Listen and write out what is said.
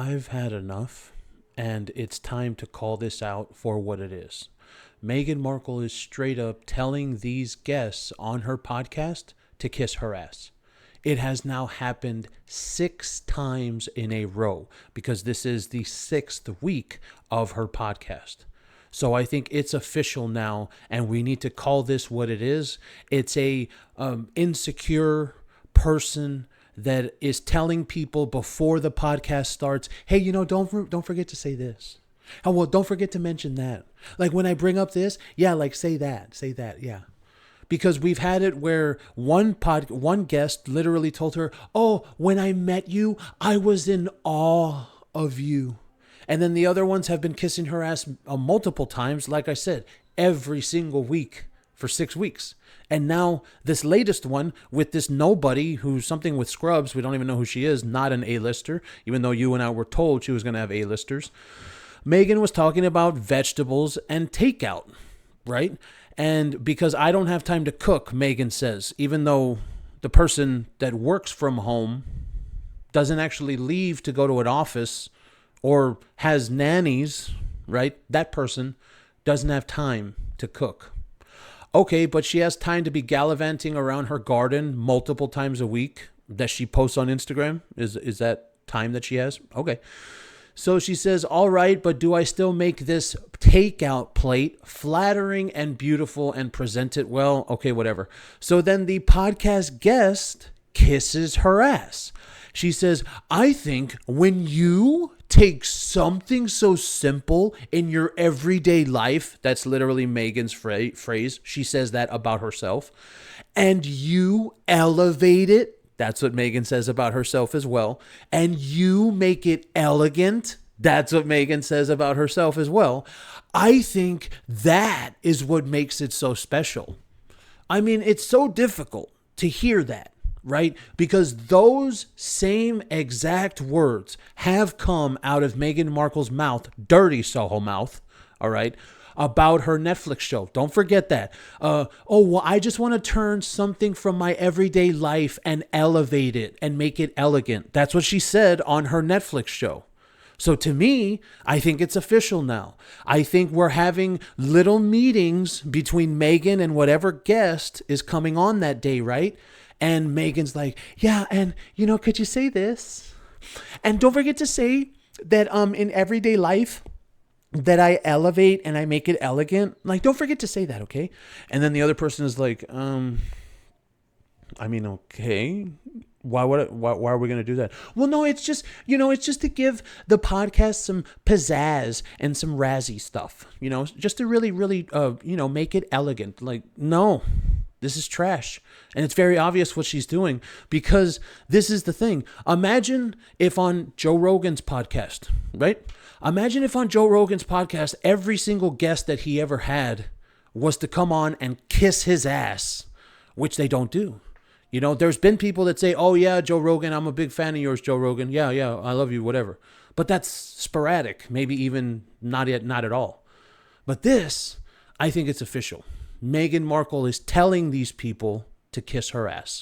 I've had enough, and it's time to call this out for what it is. Meghan Markle is straight up telling these guests on her podcast to kiss her ass. It has now happened 6 times in a row because this is the 6th week of her podcast. So I think it's official now, and we need to call this what it is. It's a insecure person that is telling people before the podcast starts, hey, don't forget to say this. Oh, well, don't forget to mention that. Like when I bring up this, yeah, like say that, yeah. Because we've had it where one guest literally told her, "Oh, when I met you, I was in awe of you." And then the other ones have been kissing her ass multiple times, like I said, every single week for 6 weeks. And now this latest one with this nobody who's something with scrubs, we don't even know who she is, not an A-lister, even though you and I were told she was going to have A-listers. Meghan was talking about vegetables and takeout, right? And because I don't have time to cook, Meghan says, even though the person that works from home doesn't actually leave to go to an office or has nannies, right? That person doesn't have time to cook. Okay, but she has time to be gallivanting around her garden multiple times a week that she posts on Instagram. Is that time that she has? Okay. So she says, all right, but do I still make this takeout plate flattering and beautiful and present it well? Okay, whatever. So then the podcast guest kisses her ass. She says, I think when you take something so simple in your everyday life, that's literally Meghan's phrase. She says that about herself, and you elevate it. That's what Meghan says about herself as well. And you make it elegant. That's what Meghan says about herself as well. I think that is what makes it so special. I mean, it's so difficult to hear that, right? Because those same exact words have come out of Meghan Markle's mouth, dirty Soho mouth, all right, about her Netflix show. Don't forget that. Well, I just want to turn something from my everyday life and elevate it and make it elegant. That's what she said on her Netflix show. So to me, I think it's official now. I think we're having little meetings between Meghan and whatever guest is coming on that day, right? And Meghan's like, yeah, and could you say this? And don't forget to say that in everyday life, that I elevate and I make it elegant. Like, don't forget to say that, okay? And then the other person is like, okay. Why are we going to do that? Well, no, it's just to give the podcast some pizzazz and some razzy stuff, just to really, really, make it elegant. Like, no, this is trash. And it's very obvious what she's doing, because this is the thing. Imagine if on Joe Rogan's podcast, right? Imagine if on Joe Rogan's podcast, every single guest that he ever had was to come on and kiss his ass, which they don't do. There's been people that say, oh yeah, Joe Rogan, I'm a big fan of yours, Joe Rogan. Yeah, I love you, whatever. But that's sporadic, maybe even not at all. But this, I think it's official. Meghan Markle is telling these people to kiss her ass.